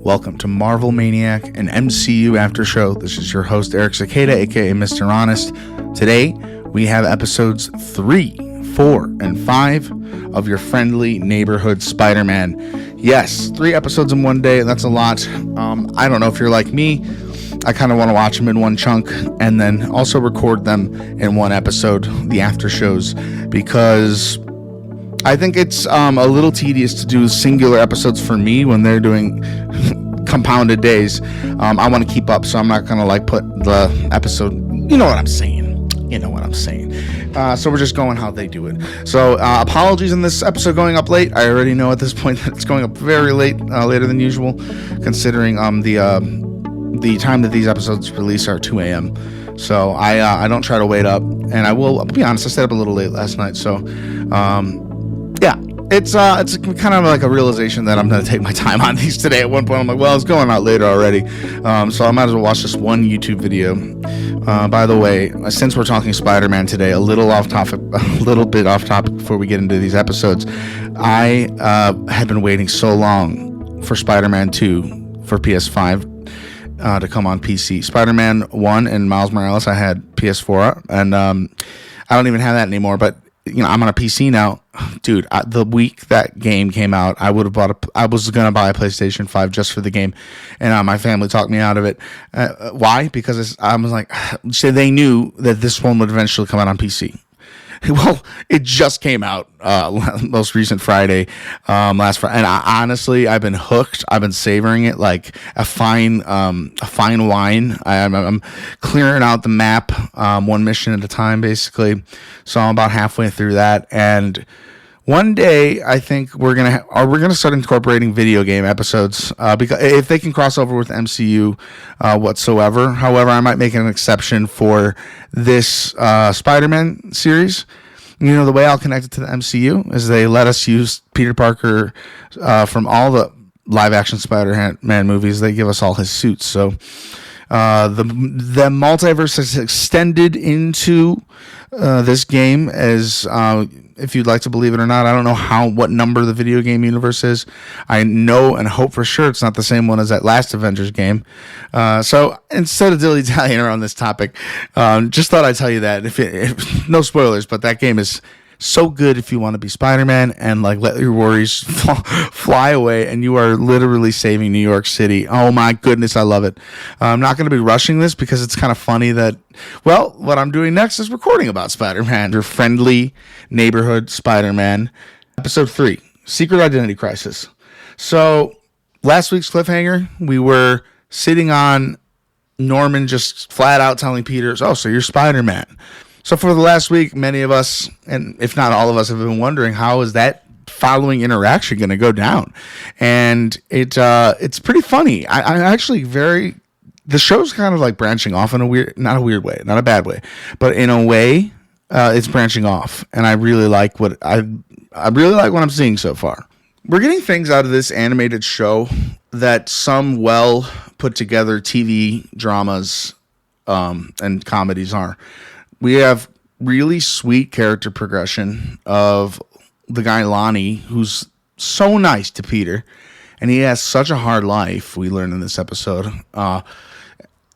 Welcome to Marvel Maniac, an MCU after show. This is your host, Eric Cicada, aka Mr. Honest. Today, we have episodes 3, 4, and 5 of your friendly neighborhood Spider-Man. Yes, 3 episodes in one day. That's a lot. I don't know if you're like me. I kind of want to watch them in one chunk and then also record them in one episode, the after shows, because I think it's a little tedious to do singular episodes for me when they're doing compounded days. I want to keep up, so I'm not going to put the episode, you know what I'm saying. So we're just going how they do it. So apologies in this episode going up late. I already know at this point that it's going up very late, later than usual, considering the time that these episodes release are 2 a.m. So I don't try to wait up, and I'll be honest, I stayed up a little late last night. So yeah, it's kind of like a realization that I'm going to take my time on these today. At one point, I'm like, well, it's going out later already, so I might as well watch this one YouTube video. By the way, since we're talking Spider-Man today, a little bit off topic before we get into these episodes, I had been waiting so long for Spider-Man 2 for PS5 to come on PC. Spider-Man 1 and Miles Morales, I had PS4, and I don't even have that anymore, but I'm on a PC now. Dude, the week that game came out, I was going to buy a PlayStation 5 just for the game, and my family talked me out of it. Why? Because I was like, so they knew that this one would eventually come out on PC. Well, it just came out most recent Friday, last Friday, and honestly, I've been hooked. I've been savoring it like a fine wine. I'm clearing out the map, one mission at a time, basically. So I'm about halfway through that, and one day I think we're gonna start incorporating video game episodes because if they can cross over with MCU whatsoever. However, I might make an exception for this Spider-Man series. The way I'll connect it to the MCU is they let us use Peter Parker from all the live-action Spider-Man movies. They give us all his suits. So the multiverse has extended into this game as, if you'd like to believe it or not. I don't know what number the video game universe is. I know and hope for sure it's not the same one as that last Avengers game. So instead of dilly-dallying around this topic, just thought I'd tell you that. If no spoilers, but that game is so good if you want to be Spider-Man and let your worries fly away, and you are literally saving New York City. Oh my goodness, I love it. I'm not going to be rushing this because it's kind of funny that, well, what I'm doing next is recording about Spider-Man, your friendly neighborhood Spider-Man, episode 3, Secret Identity Crisis. So last week's cliffhanger, we were sitting on Norman just flat out telling Peter, oh, so you're Spider-Man. So for the last week, many of us, and if not all of us, have been wondering how is that following interaction going to go down, and it's pretty funny. I actually the show's kind of branching off in not a weird way, not a bad way, but in a way, it's branching off, and I really like what I'm seeing so far. We're getting things out of this animated show that some well put together TV dramas and comedies are. We have really sweet character progression of the guy Lonnie, who's so nice to Peter, and he has such a hard life, we learn in this episode.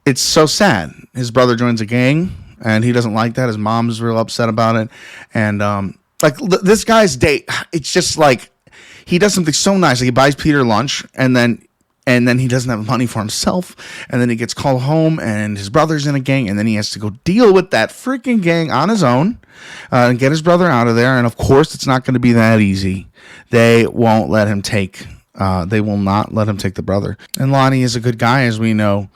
It's so sad. His brother joins a gang, and he doesn't like that. His mom's real upset about it. And this guy's date, it's just he does something so nice. He buys Peter lunch, and then he doesn't have money for himself, and then he gets called home, and his brother's in a gang, and then he has to go deal with that freaking gang on his own and get his brother out of there. And of course, it's not going to be that easy. They won't let him take. They will not let him take the brother. And Lonnie is a good guy, as we know.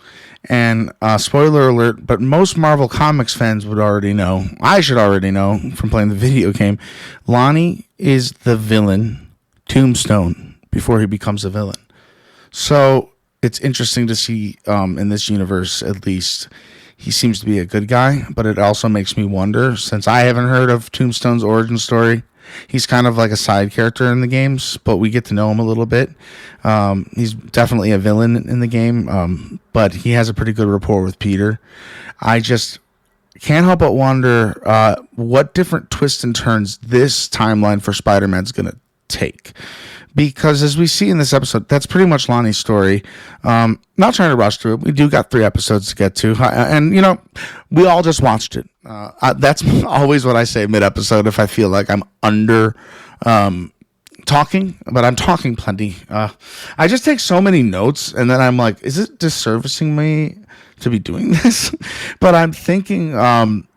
And spoiler alert, but most Marvel Comics fans would already know. I should already know from playing the video game. Lonnie is the villain, Tombstone, before he becomes a villain. So it's interesting to see in this universe, at least, he seems to be a good guy, but it also makes me wonder, since I haven't heard of Tombstone's origin story. He's kind of like a side character in the games, but we get to know him a little bit. He's definitely a villain in the game, but he has a pretty good rapport with Peter. I just can't help but wonder what different twists and turns this timeline for Spider-Man's going to take. because as we see in this episode, that's pretty much Lonnie's story. Not trying to rush through it. We do got 3 episodes to get to. And, we all just watched it. That's always what I say mid-episode if I feel like I'm under talking, but I'm talking plenty. I just take so many notes, and then I'm like, is it disservicing me to be doing this? But I'm thinking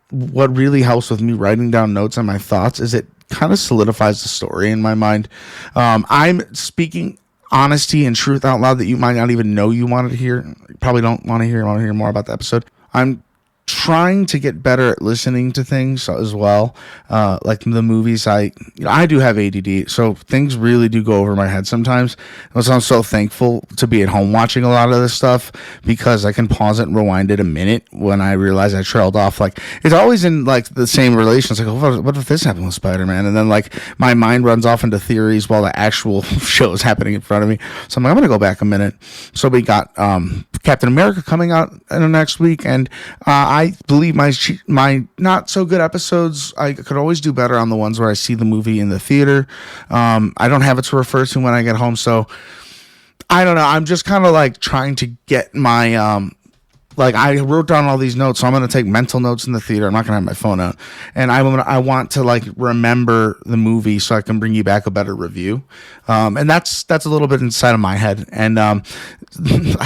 what really helps with me writing down notes on my thoughts is it kind of solidifies the story in my mind. I'm speaking honesty and truth out loud that you might not even know you wanted to hear. You probably don't want to hear. Want to hear more about the episode. I'm trying to get better at listening to things as well. Like the movies, I do have ADD, so things really do go over my head sometimes. So I'm so thankful to be at home watching a lot of this stuff because I can pause it and rewind it a minute when I realize I trailed off. Like it's always in like the same relations. Like, oh, what if this happened with Spider-Man? And then like my mind runs off into theories while the actual show is happening in front of me. So I'm like, I'm gonna go back a minute. So we got Captain America coming out in the next week, and I believe my not so good episodes, I could always do better on the ones where I see the movie in the theater. I don't have it to refer to when I get home, so I don't know. I'm just kind of like trying to get my like I wrote down all these notes, so I'm going to take mental notes in the theater. I'm not going to have my phone out, and I want to like remember the movie so I can bring you back a better review. And that's a little bit inside of my head, and I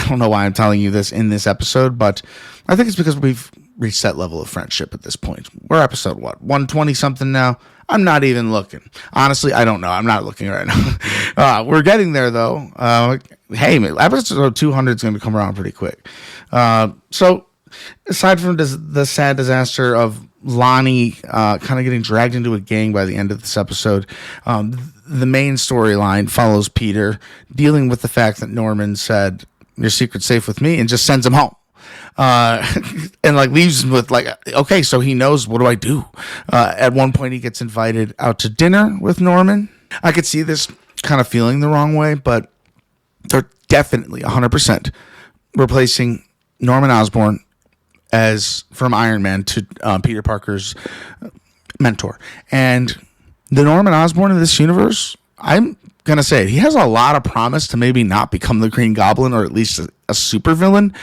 don't know why I'm telling you this in this episode, but I think it's because we've reached that level of friendship at this point. We're episode 120 something now. I'm not even looking. Honestly, I don't know. I'm not looking right now. We're getting there though. Hey, episode 200 is going to come around pretty quick. So aside from the sad disaster of Lonnie kind of getting dragged into a gang by the end of this episode, the main storyline follows Peter dealing with the fact that Norman said, "Your secret's safe with me," and just sends him home. And like leaves him with like, okay, so he knows, what do I do? At one point he gets invited out to dinner with Norman. I could see this kind of feeling the wrong way, but they're definitely 100% replacing Norman Osborn as from Iron Man to Peter Parker's mentor. And the Norman Osborn of this universe, I'm gonna say it, he has a lot of promise to maybe not become the Green Goblin, or at least a supervillain.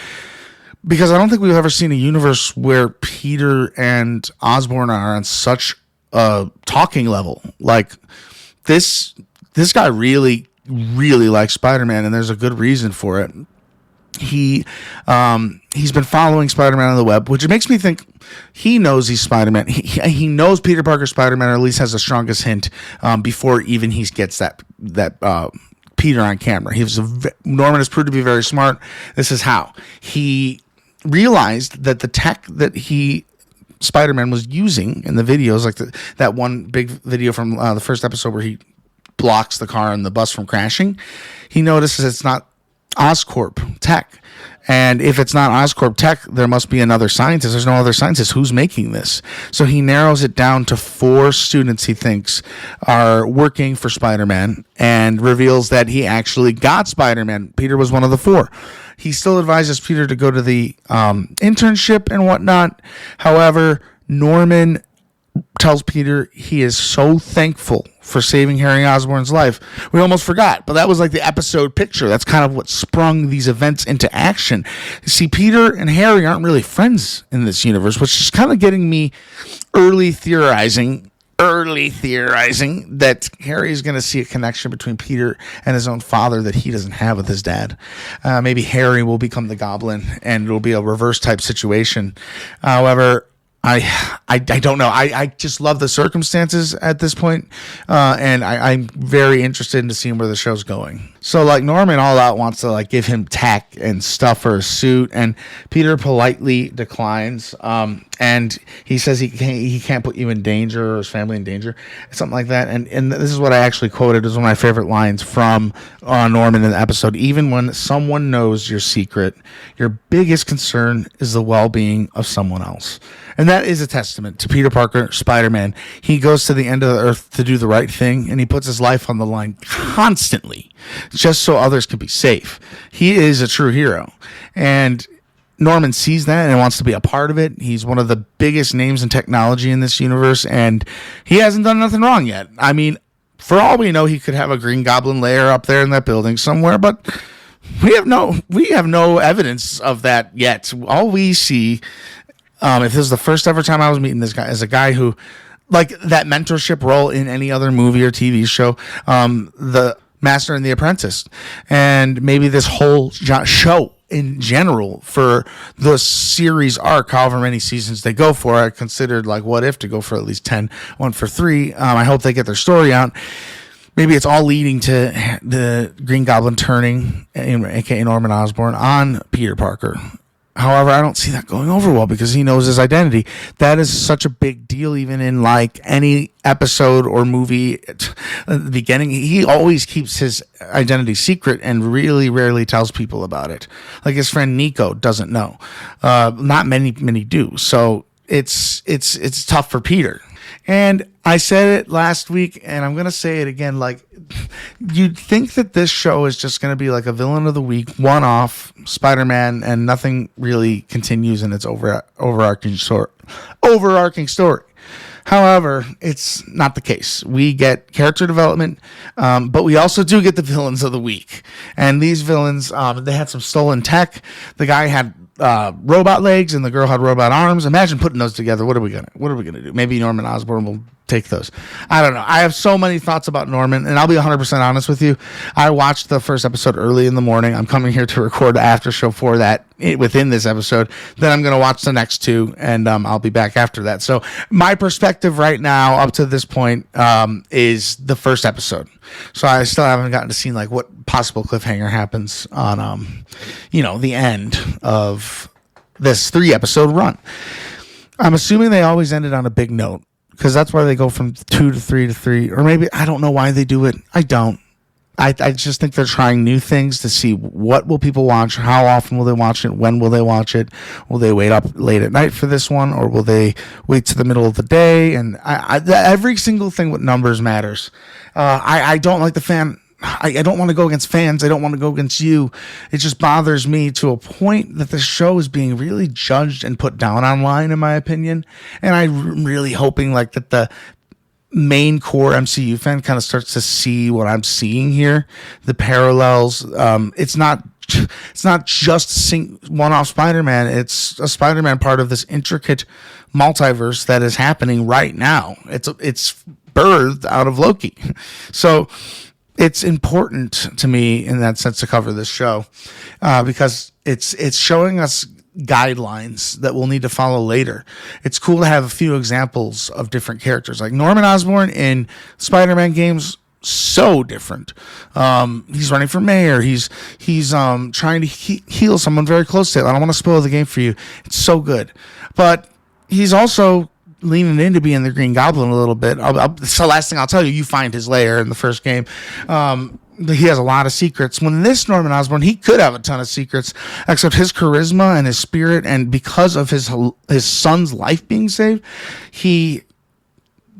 Because I don't think we've ever seen a universe where Peter and Osborn are on such a talking level. Like this guy really, really likes Spider-Man, and there's a good reason for it. He's been following Spider-Man on the web, which makes me think he knows he's Spider-Man. He knows Peter Parker Spider-Man, or at least has the strongest hint before even he gets that Peter on camera. Norman has proved to be very smart. This is how he realized that the tech that Spider-Man was using in the videos, like that one big video from the first episode where he blocks the car and the bus from crashing, he notices it's not Oscorp tech. And if it's not Oscorp tech, there must be another scientist. There's no other scientist. Who's making this? So he narrows it down to 4 students he thinks are working for Spider-Man, and reveals that he actually got Spider-Man. Peter was one of the 4. He still advises Peter to go to the internship and whatnot. However, Norman tells Peter he is so thankful for saving Harry Osborn's life. We almost forgot, but that was like the episode picture. That's kind of what sprung these events into action. See, Peter and Harry aren't really friends in this universe, which is kind of getting me early theorizing that Harry is going to see a connection between Peter and his own father that he doesn't have with his dad. Maybe Harry will become the Goblin, and it'll be a reverse type situation. However, I don't know. I just love the circumstances at this point, and I'm very interested in seeing where the show's going. So, like, Norman all out wants to like give him tech and stuff for a suit, and Peter politely declines. And he says he can't put you in danger or his family in danger, something like that. And this is what I actually quoted as one of my favorite lines from Norman in the episode. Even when someone knows your secret, your biggest concern is the well-being of someone else. And that is a testament to Peter Parker, Spider-Man. He goes to the end of the earth to do the right thing, and he puts his life on the line constantly just so others can be safe. He is a true hero. And Norman sees that and wants to be a part of it. He's one of the biggest names in technology in this universe, and he hasn't done nothing wrong yet. I mean, For all we know, he could have a Green Goblin lair up there in that building somewhere, but we have no evidence of that yet. All we see, if this is the first ever time I was meeting this guy, is a guy who, like that mentorship role in any other movie or TV show, the Master and the Apprentice, and maybe this whole show in general for the series arc, however many seasons they go for. I considered like What If to go for at least 10, one for 3. I hope they get their story out. Maybe it's all leading to the Green Goblin turning, aka Norman Osborn, on Peter Parker. However, I don't see that going over well because he knows his identity. That is such a big deal, even in like any episode or movie at the beginning. He always keeps his identity secret and really rarely tells people about it. Like his friend Nico doesn't know. Not many do. So it's tough for Peter. And I said it last week, and I'm going to say it again. Like, you'd think that this show is just going to be like a villain of the week, one-off Spider-Man, and nothing really continues in its overarching story. However, it's not the case. We get character development, but we also do get the villains of the week. And these villains, they had some stolen tech. The guy had robot legs and the girl had robot arms. Imagine putting those together. What are we gonna do? Maybe Norman Osborn will take those. I don't know. I have so many thoughts about Norman, and I'll be 100% honest with you. I watched the first episode early in the morning. I'm coming here to record the after show for that within this episode. Then I'm going to watch the next 2, and I'll be back after that. So my perspective right now up to this point is the first episode. So I still haven't gotten to see like what possible cliffhanger happens on the end of this 3-episode run. I'm assuming they always ended on a big note, because that's why they go from 2 to 3 to 3. Or maybe, I don't know why they do it. I don't. I just think they're trying new things to see what will people watch, how often will they watch it, when will they watch it, will they wait up late at night for this one, or will they wait to the middle of the day? And every single thing with numbers matters. I don't like the fan. I don't want to go against fans. I don't want to go against you. It just bothers me to a point that the show is being really judged and put down online, in my opinion. And I'm really hoping like that the main core MCU fan kind of starts to see what I'm seeing here, the parallels. It's not just one-off Spider-Man. It's a Spider-Man part of this intricate multiverse that is happening right now. It's birthed out of Loki. So it's important to me in that sense to cover this show because it's showing us guidelines that we'll need to follow later. It's cool to have a few examples of different characters, like Norman Osborn in Spider-Man games. So different. He's running for mayor. He's trying to heal someone very close to it. I don't want to spoil the game for you. It's so good, but he's also leaning into being the Green Goblin a little bit. It's the last thing I'll tell you. You find his lair in the first game. He has a lot of secrets. When this Norman Osborn, he could have a ton of secrets, except his charisma and his spirit, and because of his son's life being saved, he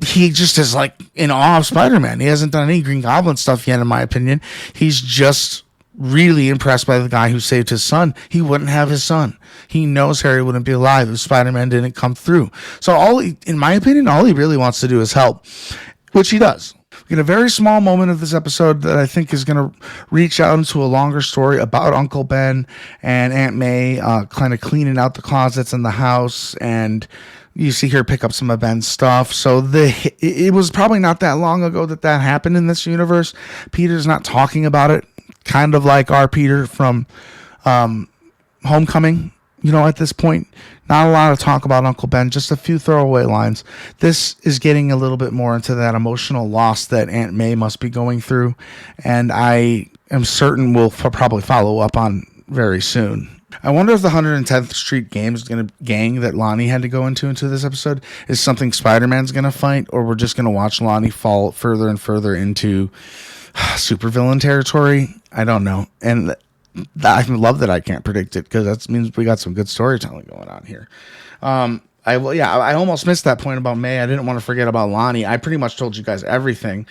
just is like in awe of Spider-Man. He hasn't done any Green Goblin stuff yet, in my opinion. He's just really impressed by the guy who saved his son. He wouldn't have his son. He knows Harry wouldn't be alive if Spider-Man didn't come through. So in my opinion, all he really wants to do is help, which he does. We get a very small moment of this episode that I think is going to reach out into a longer story about Uncle Ben and Aunt May kind of cleaning out the closets in the house, and you see her pick up some of Ben's stuff. So it was probably not that long ago that happened in this universe. Peter's not talking about it, kind of like our Peter from Homecoming. At this point, not a lot of talk about Uncle Ben, just a few throwaway lines. This is getting a little bit more into that emotional loss that Aunt May must be going through, and I am certain we'll probably follow up on very soon. I wonder if the 110th Street gang that Lonnie had to go into this episode is something Spider-Man's going to fight, or we're just going to watch Lonnie fall further and further into supervillain territory. I don't know. And I love that I can't predict it, because that means we got some good storytelling going on here. I almost missed that point about May. I didn't want to forget about Lonnie. I pretty much told you guys everything.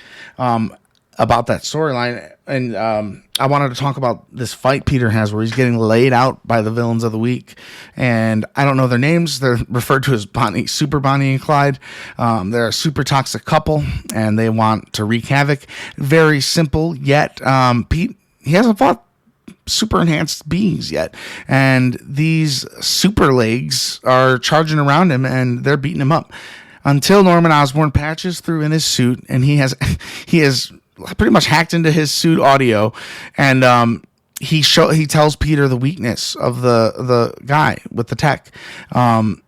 about that storyline. And I wanted to talk about this fight Peter has where he's getting laid out by the villains of the week. And I don't know their names. They're referred to as Super Bonnie and Clyde. They're a super toxic couple, and they want to wreak havoc. Very simple, yet Pete, he hasn't fought super enhanced beings yet, and these super legs are charging around him, and they're beating him up until Norman Osborn patches through in his suit, and he has pretty much hacked into his suit audio, and he tells Peter the weakness of the guy with the tech.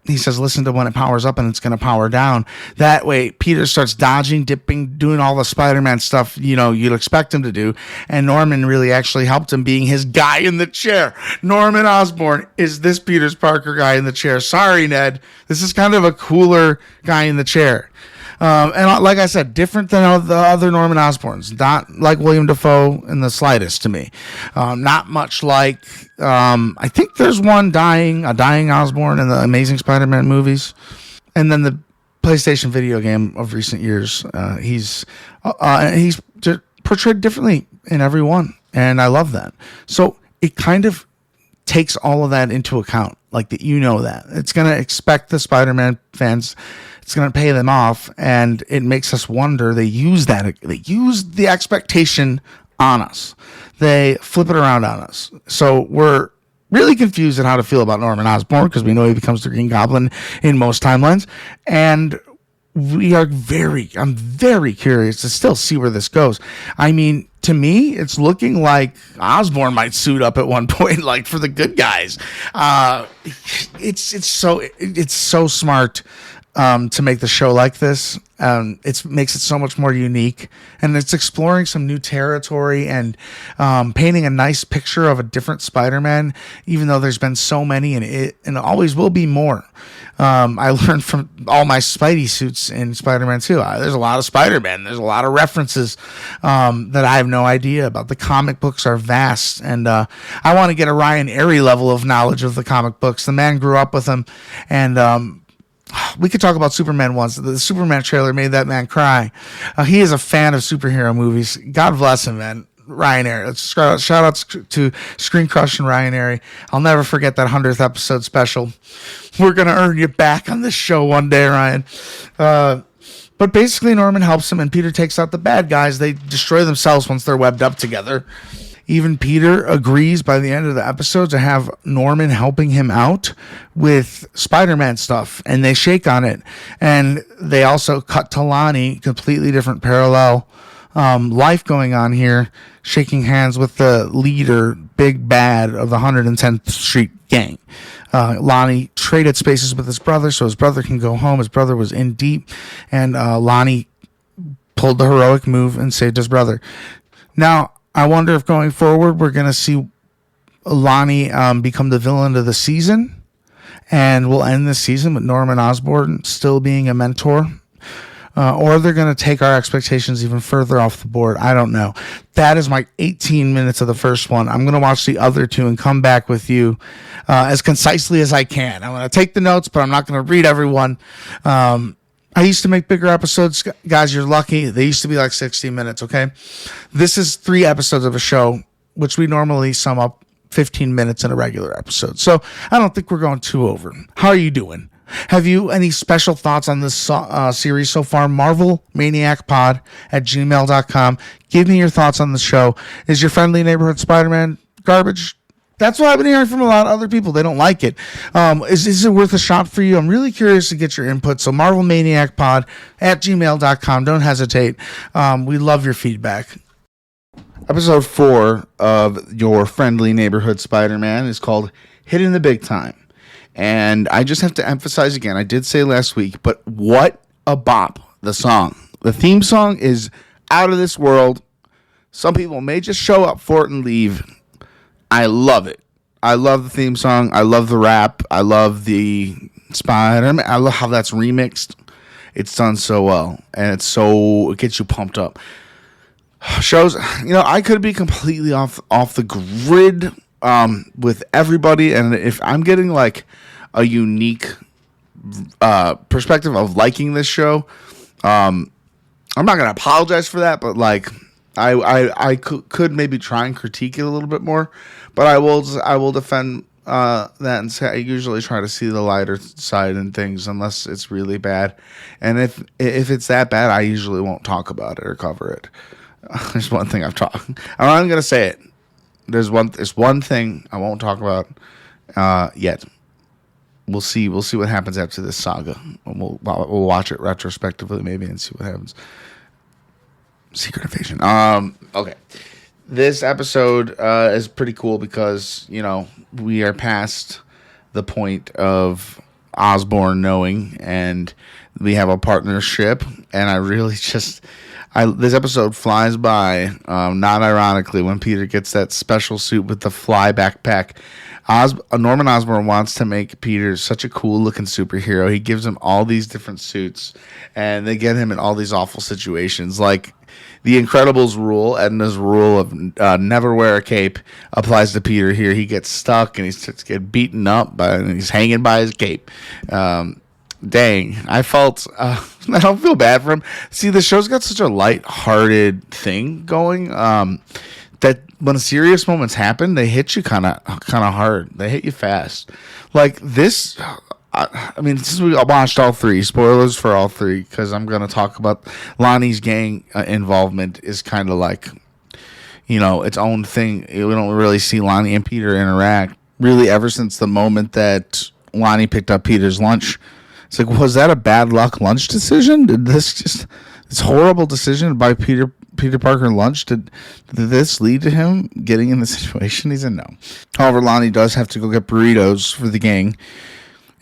He says, listen to when it powers up and it's going to power down. That way, Peter starts dodging, dipping, doing all the Spider-Man stuff, you'd expect him to do. And Norman really actually helped him, being his guy in the chair. Norman Osborn is this Peter Parker guy in the chair. Sorry, Ned. This is kind of a cooler guy in the chair. And like I said, different than the other Norman Osborns. Not like William Dafoe in the slightest to me. Not much like, I think there's a dying Osborn in the Amazing Spider-Man movies. And then the PlayStation video game of recent years, he's portrayed differently in every one. And I love that. So it kind of takes all of that into account. Like that, that. It's going to expect the Spider-Man fans. It's going to pay them off, and it makes us wonder. They use the expectation on us. They flip it around on us. So we're really confused at how to feel about Norman Osborn, because we know he becomes the Green Goblin in most timelines. And I'm very curious to still see where this goes. I mean, to me, it's looking like Osborn might suit up at one point, like for the good guys. It's so smart. To make the show like this. It makes it so much more unique, and it's exploring some new territory and painting a nice picture of a different Spider-Man, even though there's been so many, and always will be more. I learned from all my Spidey suits in Spider-Man 2. There's a lot of Spider-Man. There's a lot of references that I have no idea about. The comic books are vast, and I want to get a Ryan Airy level of knowledge of the comic books. The man grew up with them, and we could talk about Superman once. The Superman trailer made that man cry. He is a fan of superhero movies. God bless him, man. Ryan Airy. Shout outs to Screen Crush and Ryan Airy. I'll never forget that 100th episode special. We're going to earn you back on this show one day, Ryan. But basically, Norman helps him, and Peter takes out the bad guys. They destroy themselves once they're webbed up together. Even Peter agrees by the end of the episode to have Norman helping him out with Spider-Man stuff, and they shake on it. And they also cut to Lonnie, completely different parallel life going on here, shaking hands with the leader, big bad of the 110th Street gang. Lonnie traded spaces with his brother so his brother can go home. His brother was in deep, and Lonnie pulled the heroic move and saved his brother. Now, I wonder if going forward we're going to see Lonnie become the villain of the season, and we'll end this season with Norman Osborn still being a mentor, or they're going to take our expectations even further off the board. I don't know. That is my 18 minutes of the first one. I'm going to watch the other two and come back with you as concisely as I can. I'm going to take the notes, but I'm not going to read everyone. I used to make bigger episodes. Guys, you're lucky. They used to be like 60 minutes, okay? This is 3 episodes of a show, which we normally sum up 15 minutes in a regular episode. So I don't think we're going too over. How are you doing? Have you any special thoughts on this series so far? MarvelManiacPod at gmail.com. Give me your thoughts on the show. Is your friendly neighborhood Spider-Man garbage? That's what I've been hearing from a lot of other people. They don't like it. Is it worth a shot for you? I'm really curious to get your input. So MarvelManiacPod at gmail.com. Don't hesitate. We love your feedback. Episode 4 of your friendly neighborhood Spider-Man is called Hitting the Big Time. And I just have to emphasize again, I did say last week, but what a bop, the song. The theme song is out of this world. Some people may just show up for it and leave. I love it. I love the theme song. I love the rap. I love the Spider-Man. I love how that's remixed. It's done so well, and it gets you pumped up. Shows, I could be completely off the grid with everybody, and if I'm getting like a unique perspective of liking this show, I'm not gonna apologize for that, but like I could maybe try and critique it a little bit more, but I will defend that and say I usually try to see the lighter side in things unless it's really bad, and if it's that bad, I usually won't talk about it or cover it. There's one thing I've talked. I'm not gonna say it. There's one thing I won't talk about yet. We'll see what happens after this saga. We'll watch it retrospectively maybe and see what happens. Secret Invasion. Okay. This episode is pretty cool because, we are past the point of Osborn knowing, and we have a partnership, and I really this episode flies by, not ironically, when Peter gets that special suit with the fly backpack. Norman Osborn wants to make Peter such a cool looking superhero. He gives him all these different suits, and they get him in all these awful situations. Like the Incredibles rule, Edna's rule of never wear a cape, applies to Peter here. He gets stuck and he's getting beaten up, and he's hanging by his cape. Dang, I don't feel bad for him. See, the show's got such a light-hearted thing going that when serious moments happen, they hit you kind of hard. They hit you fast. Like this, since we watched all three, spoilers for all three, because I'm going to talk about Lonnie's gang involvement is kind of like, its own thing. We don't really see Lonnie and Peter interact really ever since the moment that Lonnie picked up Peter's lunch. It's like, was that a bad luck lunch decision? Did this horrible decision by Peter Parker lunch, did this lead to him getting in the situation he's in? No. However, Lonnie does have to go get burritos for the gang,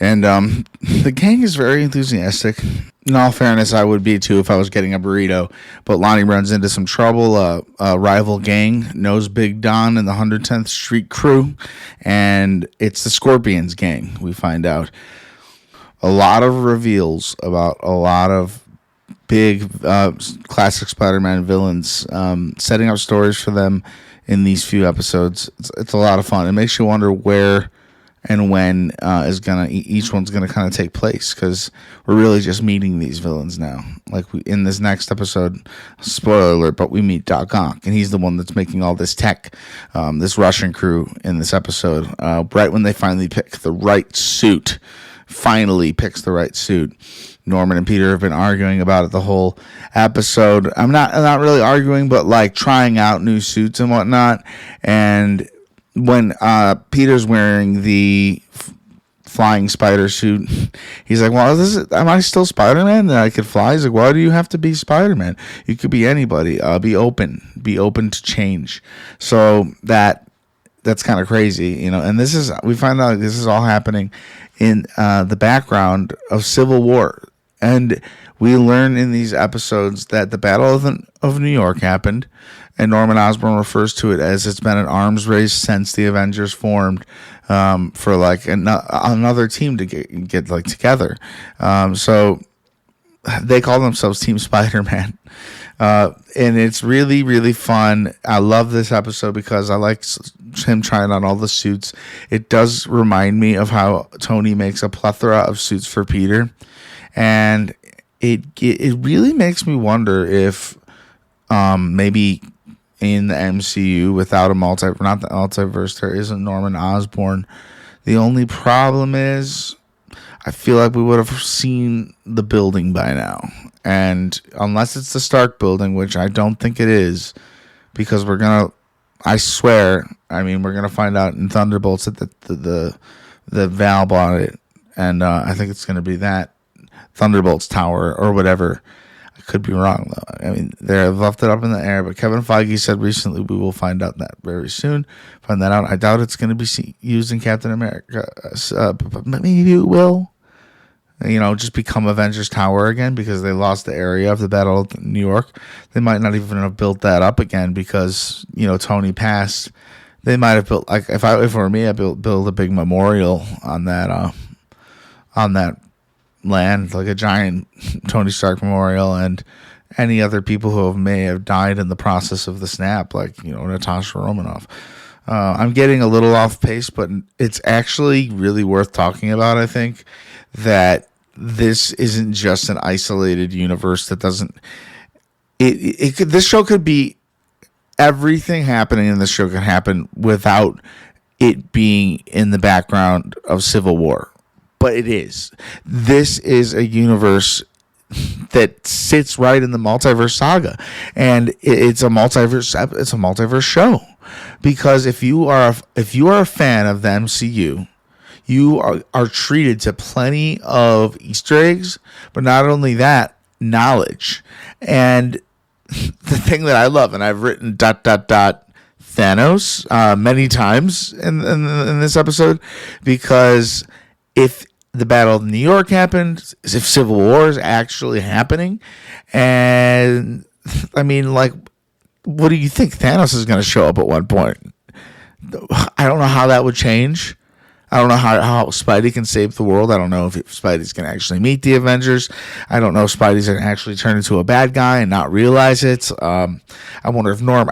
and the gang is very enthusiastic. In all fairness, I would be too if I was getting a burrito, but Lonnie runs into some trouble. A rival gang knows Big Don and the 110th Street crew, and it's the Scorpions gang, we find out. A lot of reveals about a lot of big classic Spider-Man villains, setting up stories for them in these few episodes. It's a lot of fun. It makes you wonder where and when each one's gonna kind of take place, because we're really just meeting these villains now. Like in this next episode, spoiler alert, but we meet Doc Ock, and he's the one that's making all this tech. This Russian crew in this episode, right when they finally pick the right suit. Norman and Peter have been arguing about it the whole episode. I'm not really arguing, but like trying out new suits and whatnot. And when Peter's wearing the flying spider suit, he's like, well, am I still Spider-Man that I could fly? He's like, why do you have to be Spider-Man? You could be anybody. Be open to change. So that's kind of crazy, and we find out this is all happening in the background of Civil War. And we learn in these episodes that the Battle of New York happened, and Norman Osborn refers to it as it's been an arms race since the Avengers formed, for like another team to get like together. So they call themselves Team Spider-Man. And it's really, really fun. I love this episode because I like him trying on all the suits. It does remind me of how Tony makes a plethora of suits for Peter. And it really makes me wonder if maybe in the MCU, without not the multiverse, there isn't Norman Osborn. The only problem is I feel like we would have seen the building by now. And unless it's the Stark building, which I don't think it is, because we're going to find out in Thunderbolts that the Val bought it. And I think it's going to be that Thunderbolts Tower or whatever. I could be wrong, though. I mean, they've left it up in the air, but Kevin Feige said recently we will find out that very soon. Find that out. I doubt it's going to be used in Captain America. Maybe it will. Just become Avengers Tower again because they lost the area of the Battle of New York. They might not even have built that up again because, Tony passed. They might have built, like, if it were me, I'd build a big memorial on that land, like a giant Tony Stark memorial, and any other people who may have died in the process of the snap, like, Natasha Romanoff. I'm getting a little off pace, but it's actually really worth talking about, I think, that this isn't just an isolated universe that doesn't... This show could be everything happening in this show can happen without it being in the background of Civil War. But it is. This is a universe that sits right in the multiverse saga, and it's a multiverse show. Because if you are a fan of the MCU, you are treated to plenty of Easter eggs, but not only that, knowledge. And the thing that I love, and I've written ... Thanos many times in this episode, because if the Battle of New York happened, if Civil War is actually happening, and I mean, like, what do you think? Thanos is going to show up at one point. I don't know how that would change. I don't know how Spidey can save the world. I don't know if Spidey's going to actually meet the Avengers. I don't know if Spidey's going to actually turn into a bad guy and not realize it. I wonder if Norm...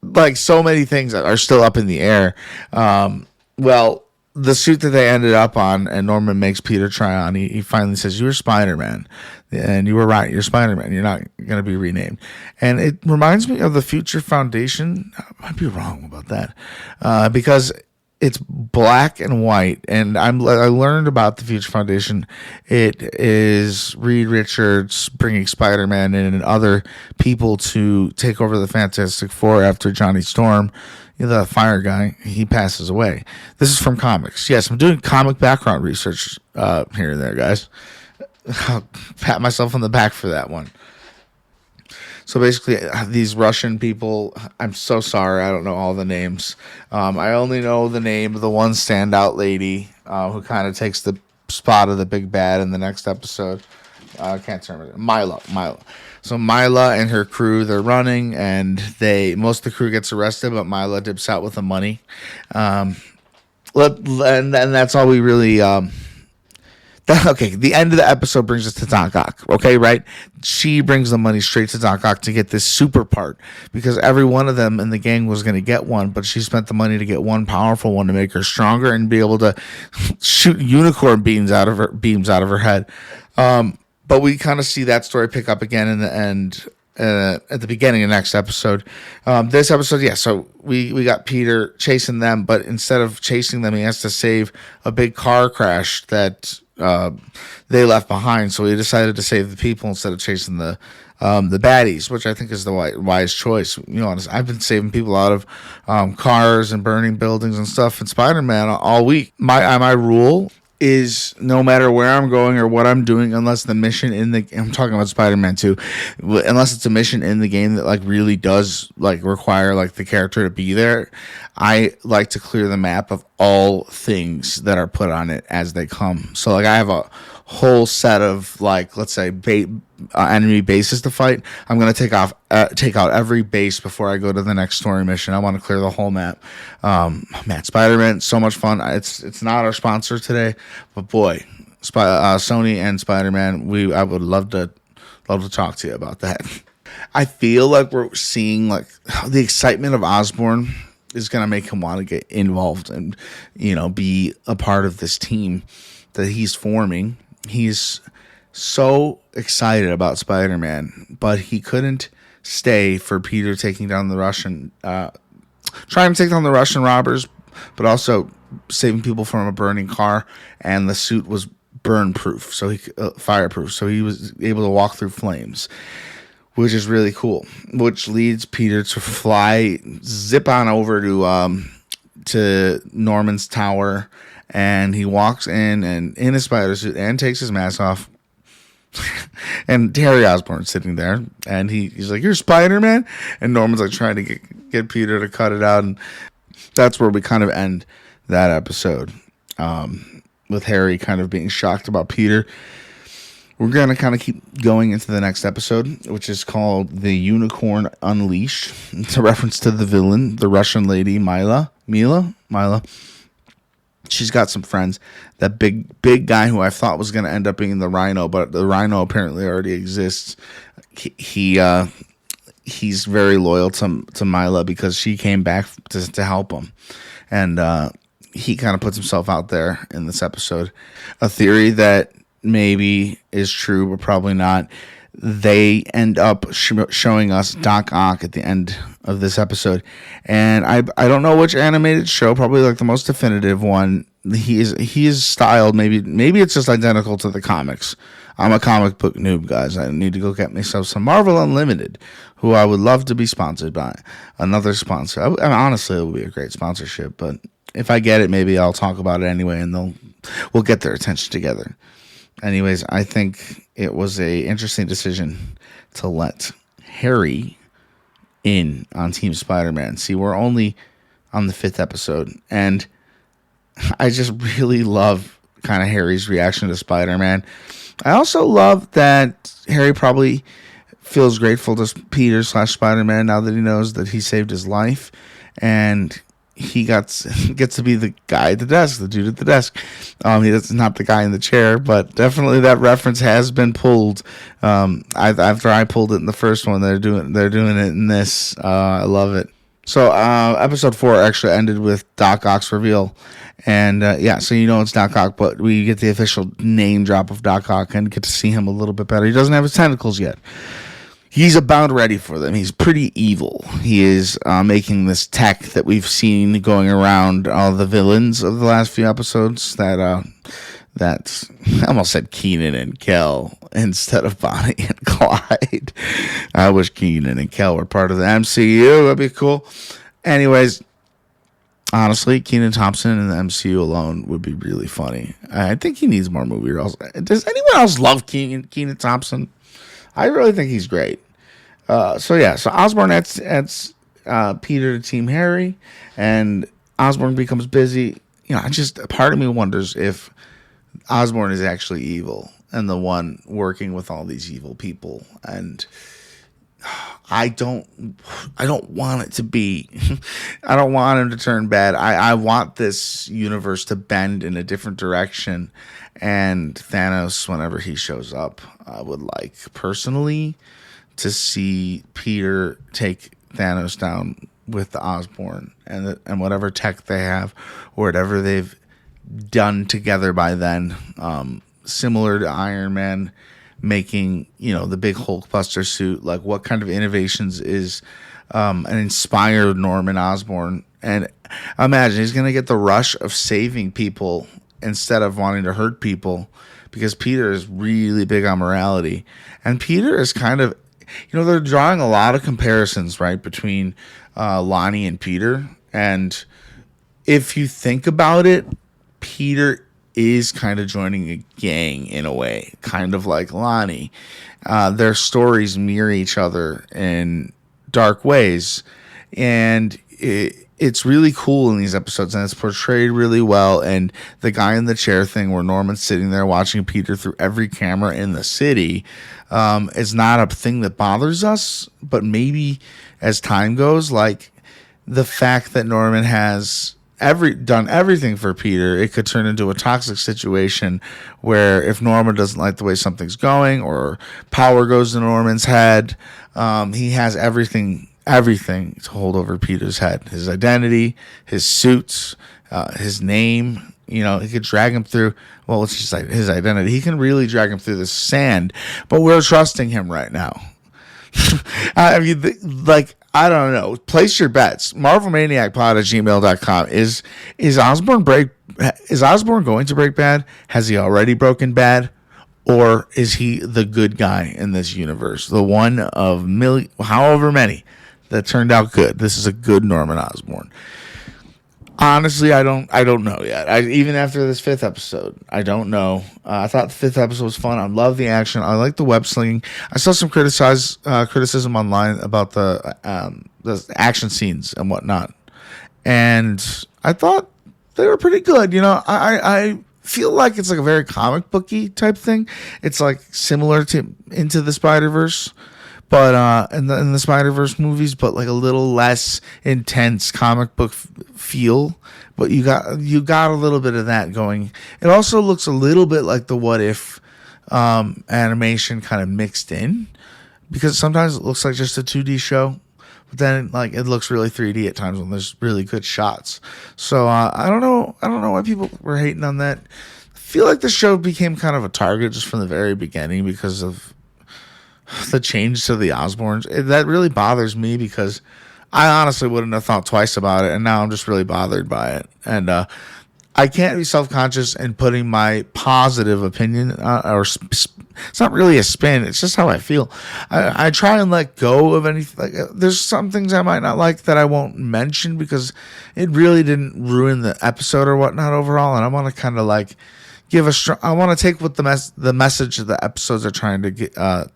like, so many things are still up in the air. Well, the suit that they ended up on, and Norman makes Peter try on, he finally says, "You're Spider-Man." And you were right. You're Spider-Man. You're not going to be renamed. And it reminds me of the Future Foundation. I might be wrong about that. Because it's black and white, and I learned about the Future Foundation. It is Reed Richards bringing Spider-Man in and other people to take over the Fantastic Four after Johnny Storm, the fire guy, he passes away. This is from comics. Yes, I'm doing comic background research here and there, guys. I'll pat myself on the back for that one. So basically, these Russian people, I'm so sorry, I don't know all the names. I only know the name of the one standout lady who kind of takes the spot of the big bad in the next episode. I can't remember. Mila. So Mila and her crew, they're running, and most of the crew gets arrested, but Mila dips out with the money. And that's all we really... Okay, the end of the episode brings us to Doc Ock, okay, right? She brings the money straight to Doc Ock to get this super part, because every one of them in the gang was going to get one, but she spent the money to get one powerful one to make her stronger and be able to shoot unicorn beams out of her head. But we kind of see that story pick up again in the end, at the beginning of the next episode. This episode, yeah, so we got Peter chasing them, but instead of chasing them, he has to save a big car crash that they left behind. So he decided to save the people instead of chasing the baddies, which I think is the wise choice. You know, I've been saving people out of cars and burning buildings and stuff in Spider-Man all week. My rule is no matter where I'm going or what I'm doing, unless the mission I'm talking about Spider-Man 2, unless it's a mission in the game that like really does like require like the character to be there, I like to clear the map of all things that are put on it as they come. So like I have a whole set of like, let's say enemy bases to fight. I'm going to take out every base before I go to the next story mission. I want to clear the whole map. Spider-Man, so much fun. It's not our sponsor today, but boy, Sony and Spider-Man, I would love to talk to you about that. I feel like we're seeing like the excitement of Osborn is going to make him want to get involved and, be a part of this team that he's forming. He's so excited about Spider-Man, but he couldn't stay for Peter taking down the Russian, trying to take down the Russian robbers, but also saving people from a burning car. And the suit was burn-proof, so fireproof, so he was able to walk through flames, which is really cool. Which leads Peter to zip on over to Norman's tower. And he walks in a spider suit and takes his mask off. And Harry Osborn's sitting there, and he's like, "You're Spider-Man?" And Norman's like trying to get Peter to cut it out, and that's where we kind of end that episode, with Harry kind of being shocked about Peter. We're going to kind of keep going into the next episode, which is called The Unicorn Unleashed. It's a reference to the villain, the Russian lady, Mila. She's got some friends. That big guy who I thought was going to end up being the Rhino, but the Rhino apparently already exists. He's very loyal to Mila because she came back to help him. And he kind of puts himself out there in this episode. A theory that maybe is true, but probably not. they end up showing us Doc Ock at the end of this episode. And I don't know which animated show, probably like the most definitive one. He is styled, maybe it's just identical to the comics. I'm a comic book noob, guys. I need to go get myself some Marvel Unlimited, who I would love to be sponsored by. Another sponsor. I mean, honestly, it would be a great sponsorship, but if I get it, maybe I'll talk about it anyway, and we'll get their attention together. Anyways, I think it was a interesting decision to let Harry in on Team Spider-Man. See, we're only on the 5th episode, and I just really love kind of Harry's reaction to Spider-Man. I also love that Harry probably feels grateful to Peter / Spider-Man now that he knows that he saved his life, and he gets to be the guy at the desk, the dude at the desk. He's not the guy in the chair, but definitely that reference has been pulled. After I pulled it in the first one, they're doing it in this. I love it. So episode 4 actually ended with Doc Ock's reveal, and so it's Doc Ock, but we get the official name drop of Doc Ock and get to see him a little bit better. He doesn't have his tentacles yet. He's about ready for them. He's pretty evil. He is making this tech that we've seen going around all the villains of the last few episodes. That I almost said Keenan and Kel instead of Bonnie and Clyde. I wish Keenan and Kel were part of the MCU. That'd be cool. Anyways, honestly, Kenan Thompson in the MCU alone would be really funny. I think he needs more movie roles. Does anyone else love Kenan Thompson? I really think he's great. So Osborn adds Peter to Team Harry, and Osborn becomes busy. Part of me wonders if Osborn is actually evil and the one working with all these evil people, and I don't want it to be. I don't want him to turn bad. I want this universe to bend in a different direction, and Thanos, whenever he shows up, I would like personally to see Peter take Thanos down with the Osborn and whatever tech they have or whatever they've done together by then, similar to Iron Man making the big Hulkbuster suit. Like, what kind of innovations is an inspired Norman Osborn? And imagine he's gonna get the rush of saving people instead of wanting to hurt people, because Peter is really big on morality, and Peter is kind of, they're drawing a lot of comparisons, right, between Lonnie and Peter. And if you think about it, Peter is kind of joining a gang in a way, kind of like Lonnie. Their stories mirror each other in dark ways, and it's really cool in these episodes, and it's portrayed really well. And the guy in the chair thing, where Norman's sitting there watching Peter through every camera in the city, is not a thing that bothers us. But maybe as time goes, like the fact that Norman has done everything for Peter, it could turn into a toxic situation where if Norman doesn't like the way something's going, or power goes to Norman's head, he has everything to hold over Peter's head. His identity, his suits, his name. He could drag him through, well, it's just like his identity. He can really drag him through the sand, but we're trusting him right now. I mean, I don't know. Place your bets. MarvelManiacPod@gmail.com. Is Osborn going to break bad? Has he already broken bad? Or is he the good guy in this universe? The one of however many that turned out good. This is a good Norman Osborn. Honestly, I don't know yet. Even after this 5th episode, I don't know. I thought the 5th episode was fun. I love the action. I like the web slinging. I saw some criticism online about the action scenes and whatnot, and I thought they were pretty good. I feel like it's like a very comic booky type thing. It's like similar to Into the Spider-Verse, but in the Spider-Verse movies, but like a little less intense comic book feel. But you got a little bit of that going. It also looks a little bit like the What If animation kind of mixed in, because sometimes it looks like just a 2D show, but then like it looks really 3D at times when there's really good shots. So I don't know why people were hating on that. I feel like the show became kind of a target just from the very beginning because of the change to the Osborns. That really bothers me because I honestly wouldn't have thought twice about it, and now I'm just really bothered by it. And I can't be self-conscious in putting my positive opinion, it's not really a spin. It's just how I feel. I try and let go of anything. Like, there's some things I might not like that I won't mention because it really didn't ruin the episode or whatnot overall. And I want to kind of like I want to take what the message of the episodes are trying to get, and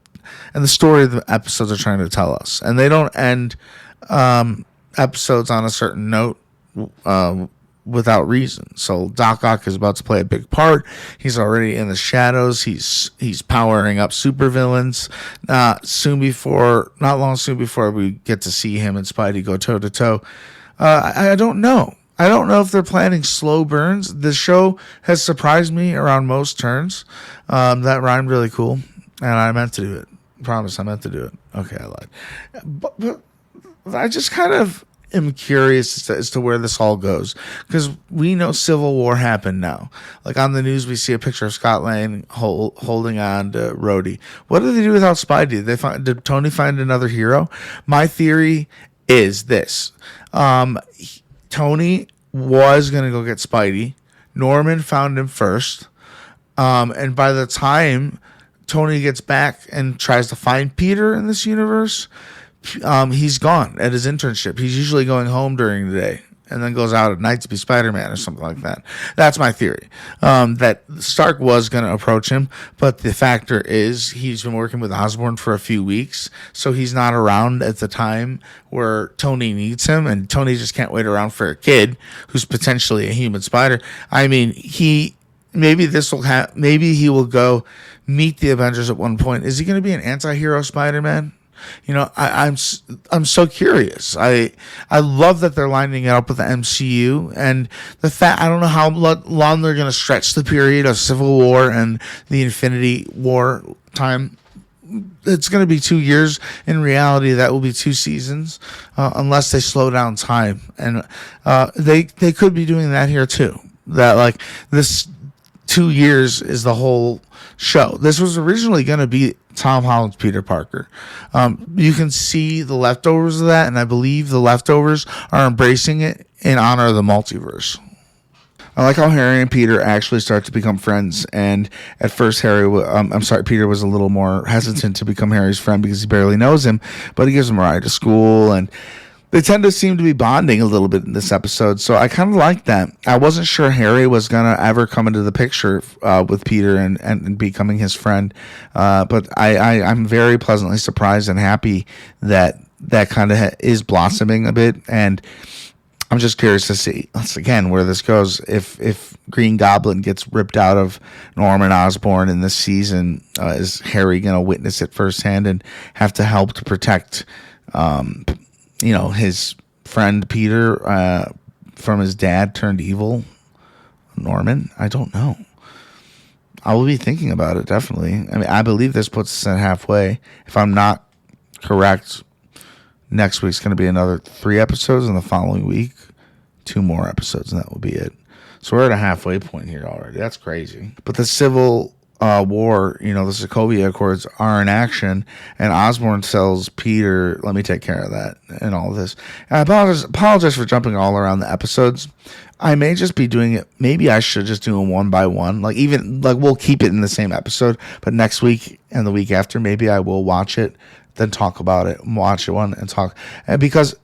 the story of the episodes are trying to tell us. And they don't end episodes on a certain note without reason. So Doc Ock is about to play a big part. He's already in the shadows. He's powering up supervillains. Not long soon before we get to see him and Spidey go toe to toe. I don't know. I don't know if they're planning slow burns. The show has surprised me around most turns. That rhymed really cool, and I meant to do it. Promise, I meant to do it. Okay, I lied. But I just kind of am curious as to where this all goes, because we know Civil War happened now. Like on the news, we see a picture of Scott Lang holding on to Rhodey. What did they do without Spidey? Did Tony find another hero? My theory is this. Tony was going to go get Spidey. Norman found him first. And by the time Tony gets back and tries to find Peter in this universe, he's gone at his internship. He's usually going home during the day and then goes out at night to be Spider-Man or something like that. That's my theory. That Stark was going to approach him, but the factor is he's been working with Osborn for a few weeks, so he's not around at the time where Tony needs him, and Tony just can't wait around for a kid who's potentially a human spider. I mean, maybe he will go meet the Avengers at one point. Is he going to be an anti-hero Spider-Man? You know, I'm so curious. I love that they're lining it up with the MCU, and the fact I don't know how long they're going to stretch the period of Civil War and the Infinity War time. It's going to be 2 years. In reality, that will be 2 seasons, unless they slow down time, and they could be doing that here too. That like this 2 years is the whole show. This was originally going to be Tom Holland's Peter Parker. You can see the leftovers of that, and I believe the leftovers are embracing it in honor of the multiverse. I like how Harry and Peter actually start to become friends, and at first Peter was a little more hesitant to become Harry's friend because he barely knows him, but he gives him a ride to school, and they tend to seem to be bonding a little bit in this episode, so I kind of like that. I wasn't sure Harry was going to ever come into the picture with Peter and becoming his friend, but I'm very pleasantly surprised and happy that kind of is blossoming a bit, and I'm just curious to see, once again, where this goes. If Green Goblin gets ripped out of Norman Osborn in this season, is Harry going to witness it firsthand and have to help to protect his friend Peter from his dad turned evil Norman? I don't know. I will be thinking about it, definitely. I mean, I believe this puts us at halfway. If I'm not correct, next week's going to be another 3 episodes, and the following week, 2 more episodes, and that will be it. So we're at a halfway point here already. That's crazy. But the Civil War, the Sokovia Accords are in action, and Osborn tells Peter, let me take care of that and all of this. And I apologize for jumping all around the episodes. I may just be doing it. Maybe I should just do them one by one. We'll keep it in the same episode, but next week and the week after, maybe I will watch it, then talk about it, watch it one and talk. And because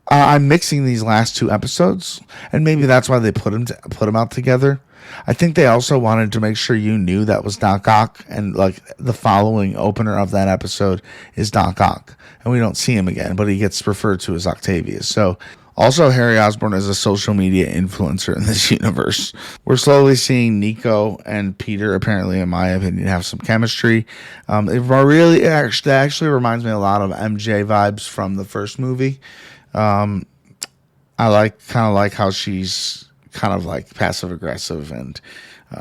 I'm mixing these last 2 episodes, and maybe that's why they put them out together. I think they also wanted to make sure you knew that was Doc Ock, and the following opener of that episode is Doc Ock, and we don't see him again, but he gets referred to as Octavius. So also Harry Osborn is a social media influencer in this universe. We're slowly seeing Nico and Peter, apparently, in my opinion, have some chemistry. It actually reminds me a lot of MJ vibes from the first movie. I like how she's kind of like passive aggressive, and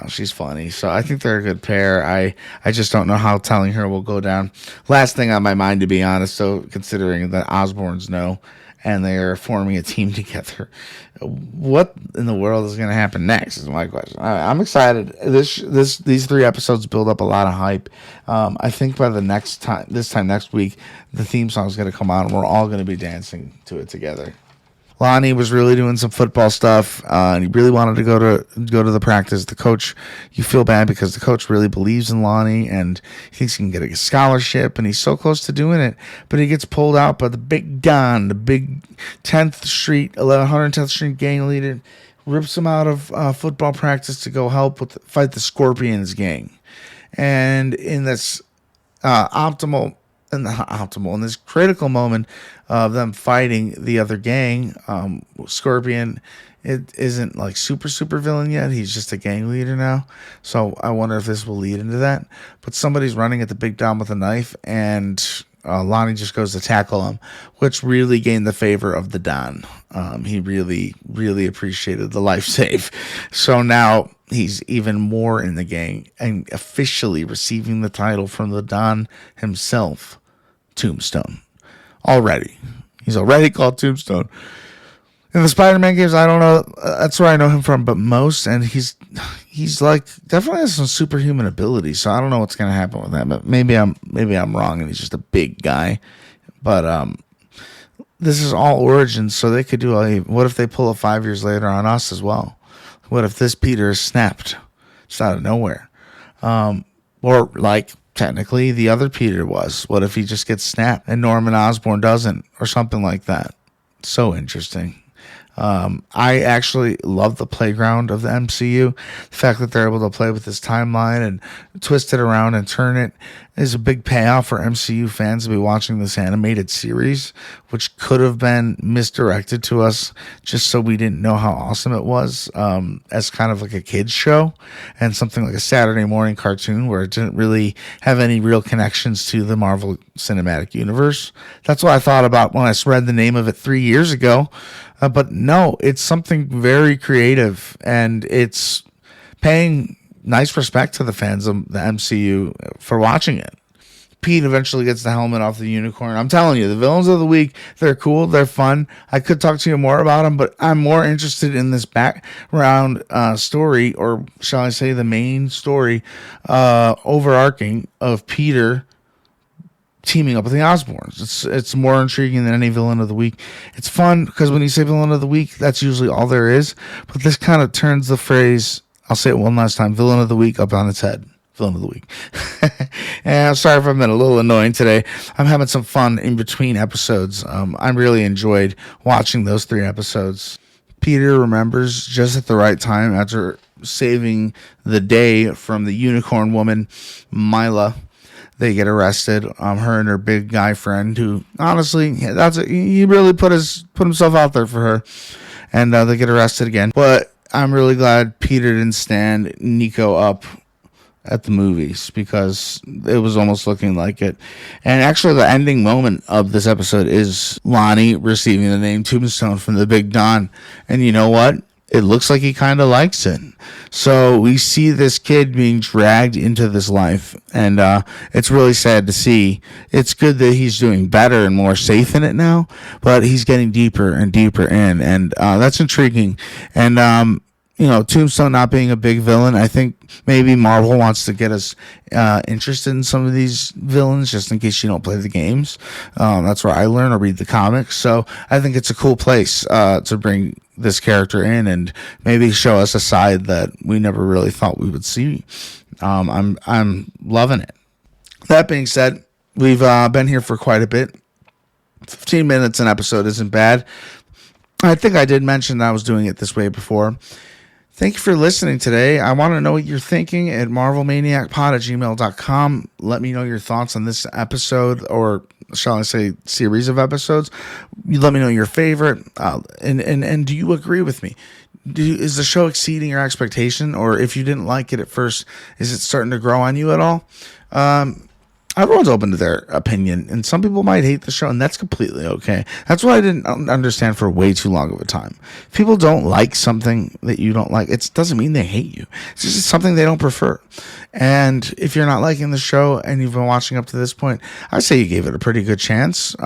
she's funny. So I think they're a good pair. I just don't know how telling her will go down. Last thing on my mind, to be honest, so considering that Osborns know and they are forming a team together. What in the world is going to happen next is my question. I'm excited. These 3 episodes build up a lot of hype. I think by this time next week, the theme song is going to come out, and we're all going to be dancing to it together. Lonnie was really doing some football stuff, and he really wanted to go to the practice. The coach, you feel bad because the coach really believes in Lonnie, and he thinks he can get a scholarship, and he's so close to doing it, but he gets pulled out by the big Don, the big 110th Street gang leader, rips him out of football practice to go help fight the Scorpions gang. And in this in this critical moment of them fighting the other gang, Scorpion, it isn't like super villain yet. He's just a gang leader now. So I wonder if this will lead into that. But somebody's running at the big Dom with a knife, and Lonnie just goes to tackle him, which really gained the favor of the Don. He really appreciated the life save. So now he's even more in the gang and officially receiving the title from the Don himself, Tombstone. He's already called Tombstone. In the Spider-Man games, I don't know. That's where I know him from, but most, and he's like definitely has some superhuman abilities. So I don't know what's gonna happen with that. But maybe I'm wrong, and he's just a big guy. But this is all origins, so they could do. What if they pull a 5 years later on us as well? What if this Peter is snapped just out of nowhere? Or like technically the other Peter was. What if he just gets snapped and Norman Osborn doesn't, or something like that? So interesting. I actually love the playground of the MCU. The fact that they're able to play with this timeline and twist it around and turn it is a big payoff for MCU fans to be watching this animated series, which could have been misdirected to us just so we didn't know how awesome it was, as kind of like a kid's show and something like a Saturday morning cartoon where it didn't really have any real connections to the Marvel Cinematic Universe. That's what I thought about when I read the name of it 3 years ago. But no, it's something very creative, and it's paying nice respect to the fans of the MCU for watching it. Pete eventually gets the helmet off the unicorn. I'm telling you, the villains of the week, they're cool, they're fun. I could talk to you more about them, but I'm more interested in this background story, or shall I say the main story, overarching of Peter teaming up with the Osborns. It's more intriguing than any villain of the week. It's fun because when you say villain of the week, that's usually all there is. But this kind of turns the phrase, I'll say it one last time, villain of the week up on its head. Villain of the week. And I'm sorry if I've been a little annoying today. I'm having some fun in between episodes. I really enjoyed watching those 3 episodes. Peter remembers just at the right time after saving the day from the unicorn woman, Mila. They get arrested. Her and her big guy friend, who honestly, he really put himself out there for her, and they get arrested again. But I'm really glad Peter didn't stand Nico up at the movies, because it was almost looking like it. And actually, the ending moment of this episode is Lonnie receiving the name Tombstone from the Big Don, and you know what? It looks like he kind of likes it. So we see this kid being dragged into this life, and it's really sad to see. It's good that he's doing better and more safe in it now, but he's getting deeper and deeper in, and that's intriguing. And Tombstone not being a big villain, I think maybe Marvel wants to get us interested in some of these villains, just in case you don't play the games. That's where I learn or read the comics. So I think it's a cool place to bring this character in and maybe show us a side that we never really thought we would see. I'm loving it. That being said, we've been here for quite a bit. 15 minutes an episode isn't bad. I think I did mention that I was doing it this way before. Thank you for listening today. I want to know what you're thinking at MarvelManiacPod@gmail.com. Let me know your thoughts on this episode, or shall I say series of episodes. You let me know your favorite. And do you agree with me? Is the show exceeding your expectation? Or if you didn't like it at first, is it starting to grow on you at all? Everyone's open to their opinion, and some people might hate the show, and that's completely okay. That's what I didn't understand for way too long of a time. If people don't like something that you don't like, it doesn't mean they hate you. It's just something they don't prefer. And if you're not liking the show and you've been watching up to this point, I say you gave it a pretty good chance.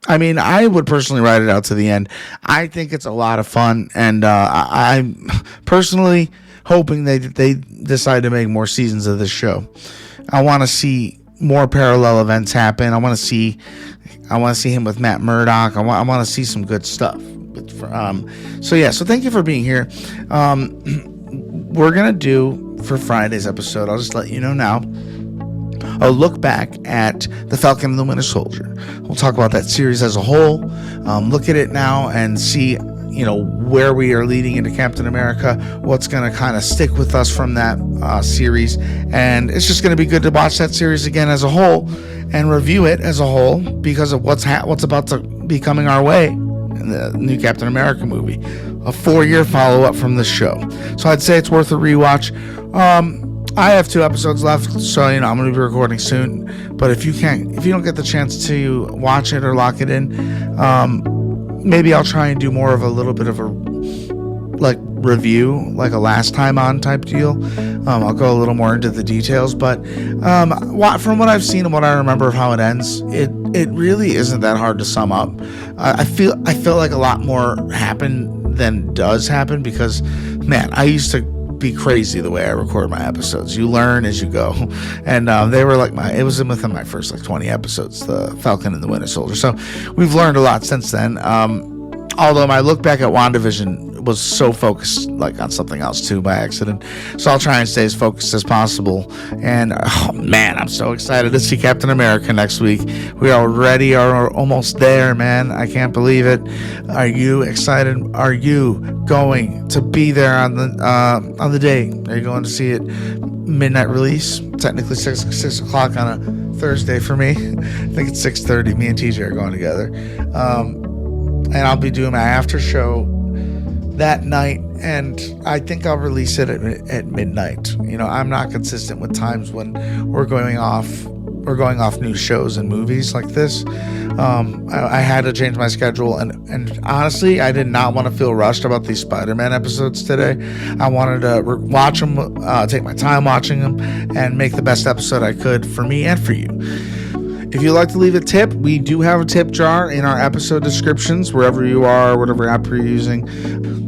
I mean, I would personally ride it out to the end. I think it's a lot of fun, and I'm personally hoping they decide to make more seasons of this show. I want to see more parallel events happen. I want to see him with Matt Murdock. I want to see some good stuff. So thank you for being here. We're gonna do for Friday's episode, I'll just let you know now, a look back at The Falcon and the Winter Soldier. We'll talk about that series as a whole, look at it now and see, where we are leading into Captain America, what's going to kind of stick with us from that series. And it's just going to be good to watch that series again as a whole and review it as a whole because of what's about to be coming our way in the new Captain America movie, a 4-year follow-up from this show. So I'd say it's worth a rewatch. I have 2 episodes left, so I'm going to be recording soon. But if you don't get the chance to watch it or lock it in, maybe I'll try and do more of a little bit of a review, like a last time on type deal. I'll go a little more into the details, but from what I've seen and what I remember of how it ends, it really isn't that hard to sum up. I feel like a lot more happened than does happen because, man, I used to be crazy the way I record my episodes. You learn as you go, and they were it was within my first 20 episodes, The Falcon and the Winter Soldier. So we've learned a lot since then. Although my look back at WandaVision was so focused on something else too by accident, so I'll try and stay as focused as possible. And oh man, I'm so excited to see Captain America next week. We already are almost there, man. I can't believe it. Are you excited? Are you going to be there on the day? Are you going to see it midnight release? Technically 6 o'clock on a Thursday for me. I think it's 6:30. Me and TJ are going together. And I'll be doing my after show that night, and I think I'll release it at midnight. I'm not consistent with times when we're going off new shows and movies like this. I had to change my schedule, and honestly, I did not want to feel rushed about these Spider-Man episodes today. I wanted to watch them, take my time watching them, and make the best episode I could for me and for you. If you'd like to leave a tip, we do have a tip jar in our episode descriptions, wherever you are, whatever app you're using.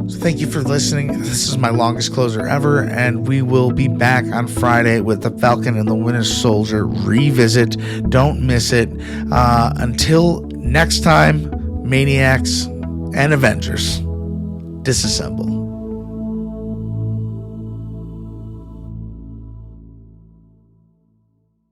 So thank you for listening. This is my longest closer ever, and we will be back on Friday with The Falcon and the Winter Soldier revisit. Don't miss it. Until next time, Maniacs and Avengers, disassemble.